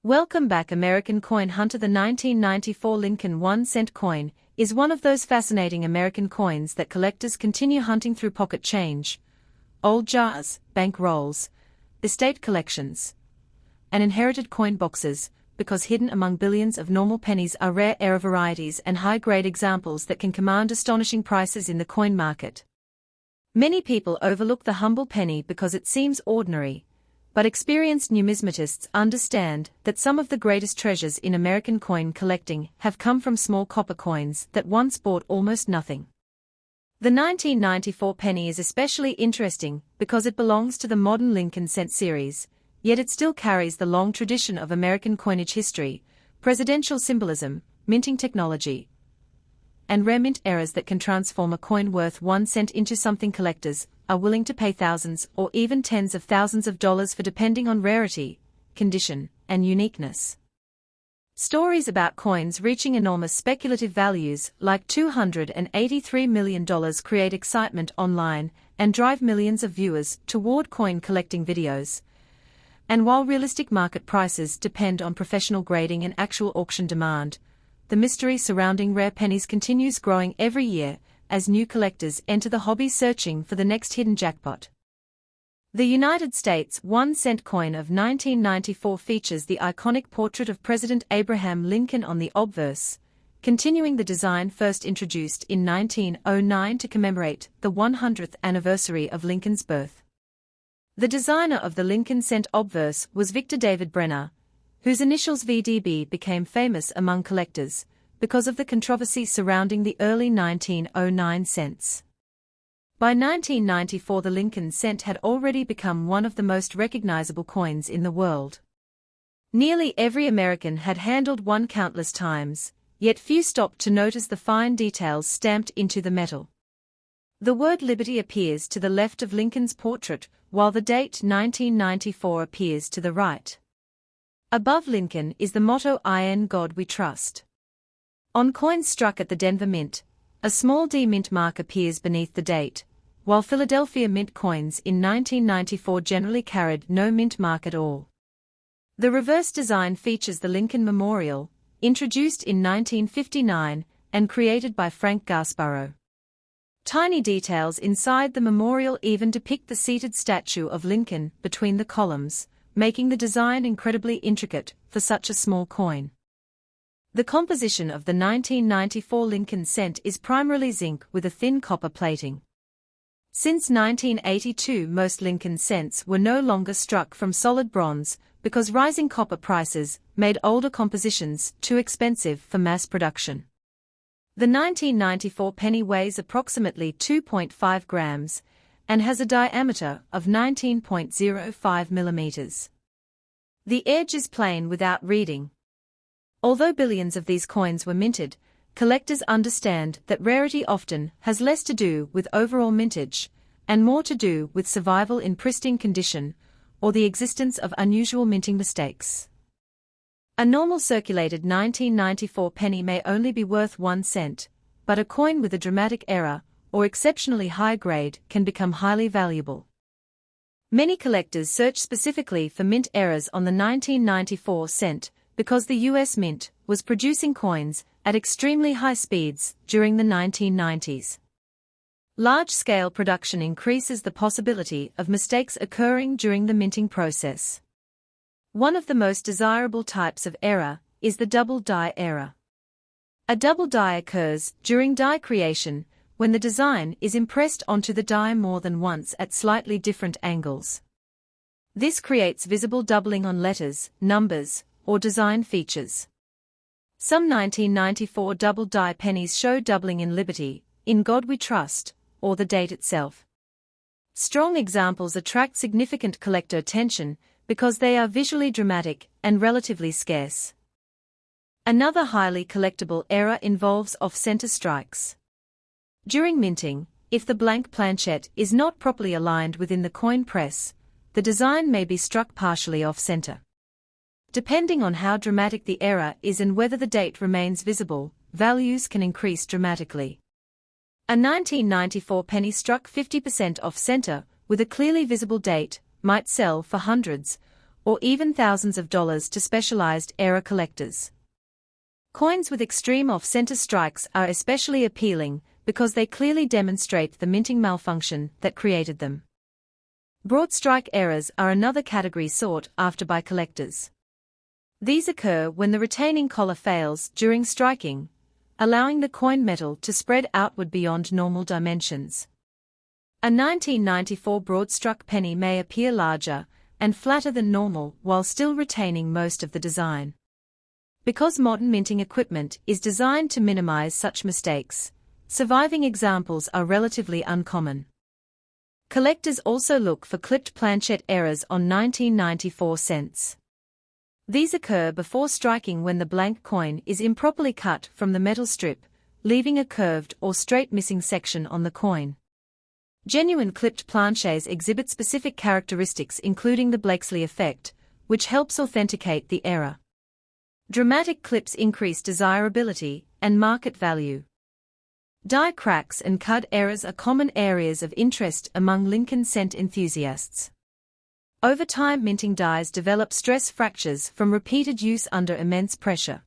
Welcome back, American coin hunter. The 1994 Lincoln 1-cent coin is one of those fascinating American coins that collectors continue hunting through pocket change, old jars, bank rolls, estate collections, and inherited coin boxes, because hidden among billions of normal pennies are rare era varieties and high-grade examples that can command astonishing prices in the coin market. Many people overlook the humble penny because it seems ordinary, but experienced numismatists understand that some of the greatest treasures in American coin collecting have come from small copper coins that once bought almost nothing. The 1994 penny is especially interesting because it belongs to the modern Lincoln cent series, yet it still carries the long tradition of American coinage history, presidential symbolism, minting technology, and rare mint errors that can transform a coin worth 1 cent into something collectors are willing to pay thousands or even tens of thousands of dollars for, depending on rarity, condition, and uniqueness. Stories about coins reaching enormous speculative values like $283 million create excitement online and drive millions of viewers toward coin collecting videos. And while realistic market prices depend on professional grading and actual auction demand, the mystery surrounding rare pennies continues growing every year as new collectors enter the hobby searching for the next hidden jackpot. The United States 1-cent coin of 1994 features the iconic portrait of President Abraham Lincoln on the obverse, continuing the design first introduced in 1909 to commemorate the 100th anniversary of Lincoln's birth. The designer of the Lincoln cent obverse was Victor David Brenner, whose initials VDB became famous among collectors because of the controversy surrounding the early 1909 cents. By 1994, the Lincoln cent had already become one of the most recognizable coins in the world. Nearly every American had handled one countless times, yet few stopped to notice the fine details stamped into the metal. The word Liberty appears to the left of Lincoln's portrait, while the date 1994 appears to the right. Above Lincoln is the motto "In God We Trust." On coins struck at the Denver Mint, a small D mint mark appears beneath the date, while Philadelphia Mint coins in 1994 generally carried no mint mark at all. The reverse design features the Lincoln Memorial, introduced in 1959 and created by Frank Gasparro. Tiny details inside the memorial even depict the seated statue of Lincoln between the columns, making the design incredibly intricate for such a small coin. The composition of the 1994 Lincoln cent is primarily zinc with a thin copper plating. Since 1982, most Lincoln cents were no longer struck from solid bronze because rising copper prices made older compositions too expensive for mass production. The 1994 penny weighs approximately 2.5 grams and has a diameter of 19.05 millimeters. The edge is plain without reading. Although billions of these coins were minted, collectors understand that rarity often has less to do with overall mintage, and more to do with survival in pristine condition, or the existence of unusual minting mistakes. A normal circulated 1994 penny may only be worth 1 cent, but a coin with a dramatic error, or exceptionally high grade, can become highly valuable. Many collectors search specifically for mint errors on the 1994 cent, because the U.S. Mint was producing coins at extremely high speeds during the 1990s. Large-scale production increases the possibility of mistakes occurring during the minting process. One of the most desirable types of error is the double die error. A double die occurs during die creation when the design is impressed onto the die more than once at slightly different angles. This creates visible doubling on letters, numbers, or design features. Some 1994 double die pennies show doubling in Liberty, In God We Trust, or the date itself. Strong examples attract significant collector attention because they are visually dramatic and relatively scarce. Another highly collectible error involves off-center strikes. During minting, if the blank planchette is not properly aligned within the coin press, the design may be struck partially off-center. Depending on how dramatic the error is and whether the date remains visible, values can increase dramatically. A 1994 penny struck 50% off-center with a clearly visible date might sell for hundreds, or even thousands of dollars to specialized era collectors. Coins with extreme off-center strikes are especially appealing because they clearly demonstrate the minting malfunction that created them. Broad strike errors are another category sought after by collectors. These occur when the retaining collar fails during striking, allowing the coin metal to spread outward beyond normal dimensions. A 1994 broad-struck penny may appear larger and flatter than normal while still retaining most of the design. Because modern minting equipment is designed to minimize such mistakes, surviving examples are relatively uncommon. Collectors also look for clipped planchette errors on 1994 cents. These occur before striking when the blank coin is improperly cut from the metal strip, leaving a curved or straight missing section on the coin. Genuine clipped planchets exhibit specific characteristics including the Blakesley effect, which helps authenticate the error. Dramatic clips increase desirability and market value. Die cracks and cud errors are common areas of interest among Lincoln cent enthusiasts. Over time, minting dies develop stress fractures from repeated use under immense pressure.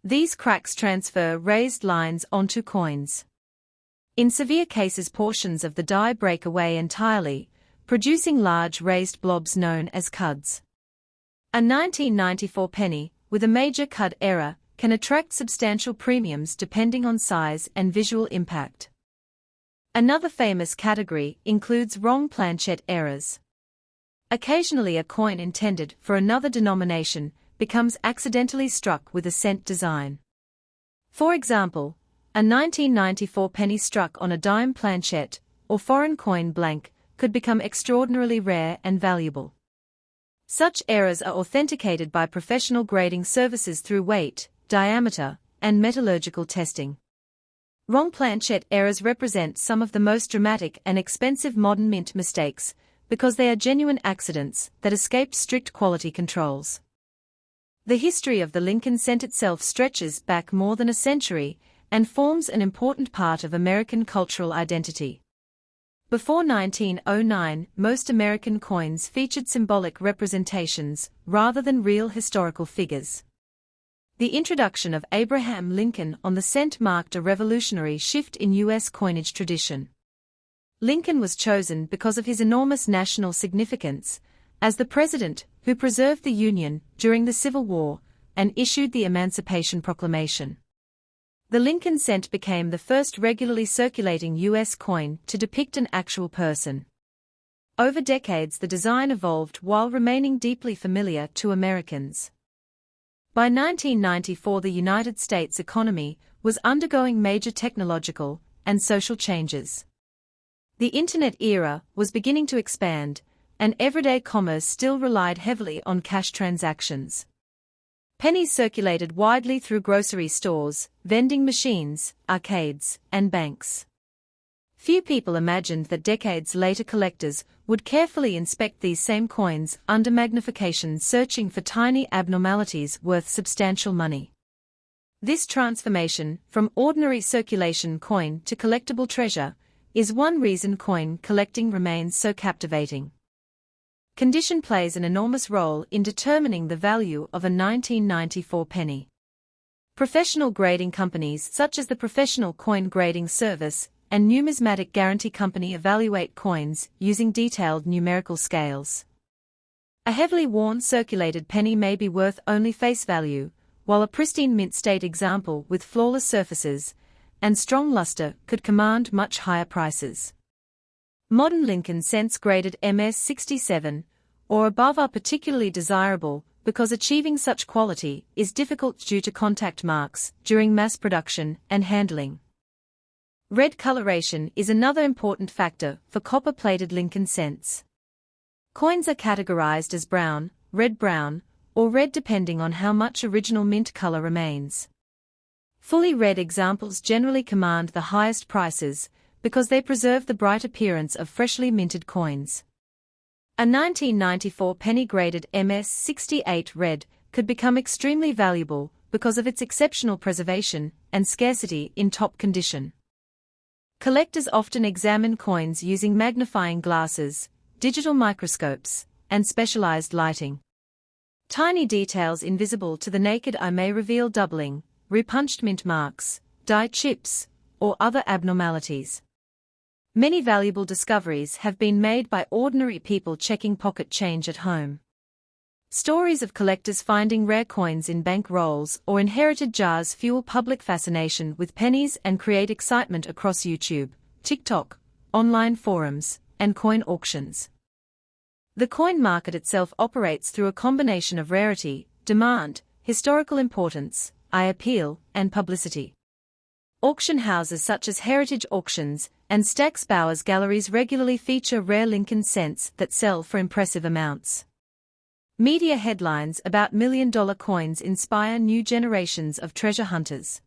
These cracks transfer raised lines onto coins. In severe cases, portions of the die break away entirely, producing large raised blobs known as cuds. A 1994 penny with a major cud error can attract substantial premiums depending on size and visual impact. Another famous category includes wrong planchette errors. Occasionally, a coin intended for another denomination becomes accidentally struck with a cent design. For example, a 1994 penny struck on a dime planchette or foreign coin blank could become extraordinarily rare and valuable. Such errors are authenticated by professional grading services through weight, diameter, and metallurgical testing. Wrong planchette errors represent some of the most dramatic and expensive modern mint mistakes because they are genuine accidents that escape strict quality controls. The history of the Lincoln cent itself stretches back more than a century and forms an important part of American cultural identity. Before 1909, most American coins featured symbolic representations rather than real historical figures. The introduction of Abraham Lincoln on the cent marked a revolutionary shift in U.S. coinage tradition. Lincoln was chosen because of his enormous national significance, as the president who preserved the Union during the Civil War and issued the Emancipation Proclamation. The Lincoln cent became the first regularly circulating U.S. coin to depict an actual person. Over decades, the design evolved while remaining deeply familiar to Americans. By 1994, the United States economy was undergoing major technological and social changes. The Internet era was beginning to expand, and everyday commerce still relied heavily on cash transactions. Pennies circulated widely through grocery stores, vending machines, arcades, and banks. Few people imagined that decades later collectors would carefully inspect these same coins under magnification, searching for tiny abnormalities worth substantial money. This transformation from ordinary circulation coin to collectible treasure is one reason coin collecting remains so captivating. Condition plays an enormous role in determining the value of a 1994 penny. Professional grading companies such as the Professional Coin Grading Service and Numismatic Guarantee Company evaluate coins using detailed numerical scales. A heavily worn circulated penny may be worth only face value, while a pristine mint state example with flawless surfaces and strong luster could command much higher prices. Modern Lincoln cents graded MS-67 or above are particularly desirable because achieving such quality is difficult due to contact marks during mass production and handling. Red coloration is another important factor for copper-plated Lincoln cents. Coins are categorized as brown, red-brown, or red depending on how much original mint color remains. Fully red examples generally command the highest prices because they preserve the bright appearance of freshly minted coins. A 1994 penny graded MS-68 red could become extremely valuable because of its exceptional preservation and scarcity in top condition. Collectors often examine coins using magnifying glasses, digital microscopes, and specialized lighting. Tiny details invisible to the naked eye may reveal doubling, repunched mint marks, die chips, or other abnormalities. Many valuable discoveries have been made by ordinary people checking pocket change at home. Stories of collectors finding rare coins in bank rolls or inherited jars fuel public fascination with pennies and create excitement across YouTube, TikTok, online forums, and coin auctions. The coin market itself operates through a combination of rarity, demand, historical importance, eye appeal, and publicity. Auction houses such as Heritage Auctions and Stack's Bowers Galleries regularly feature rare Lincoln cents that sell for impressive amounts. Media headlines about million-dollar coins inspire new generations of treasure hunters.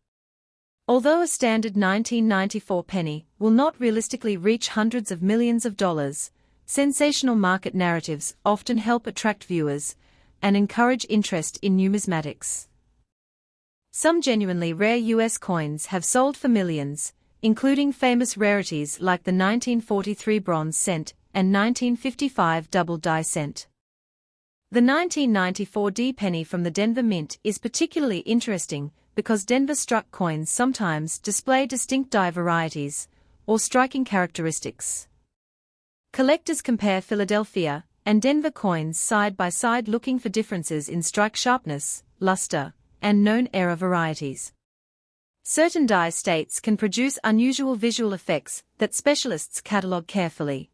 Although a standard 1994 penny will not realistically reach hundreds of millions of dollars, sensational market narratives often help attract viewers and encourage interest in numismatics. Some genuinely rare U.S. coins have sold for millions, including famous rarities like the 1943 bronze cent and 1955 double die cent. The 1994 D penny from the Denver Mint is particularly interesting because Denver-struck coins sometimes display distinct die varieties or striking characteristics. Collectors compare Philadelphia and Denver coins side by side looking for differences in strike sharpness, luster, and known era varieties. Certain die states can produce unusual visual effects that specialists catalog carefully.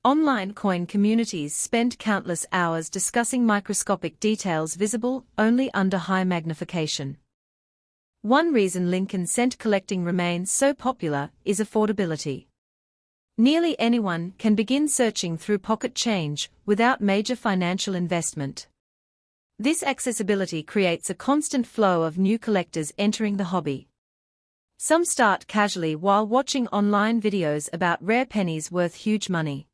Online coin communities spend countless hours discussing microscopic details visible only under high magnification. One reason Lincoln cent collecting remains so popular is affordability. Nearly anyone can begin searching through pocket change without major financial investment. This accessibility creates a constant flow of new collectors entering the hobby. Some start casually while watching online videos about rare pennies worth huge money.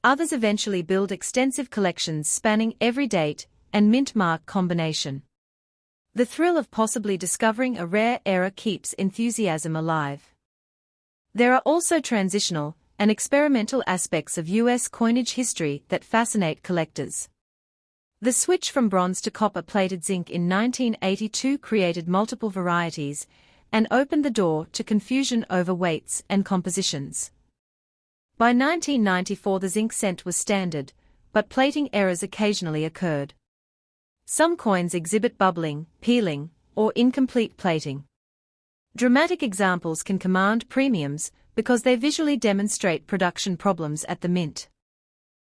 Others eventually build extensive collections spanning every date and mint mark combination. The thrill of possibly discovering a rare era keeps enthusiasm alive. There are also transitional and experimental aspects of U.S. coinage history that fascinate collectors. The switch from bronze to copper-plated zinc in 1982 created multiple varieties and opened the door to confusion over weights and compositions. By 1994 the zinc cent was standard, but plating errors occasionally occurred. Some coins exhibit bubbling, peeling, or incomplete plating. Dramatic examples can command premiums because they visually demonstrate production problems at the mint.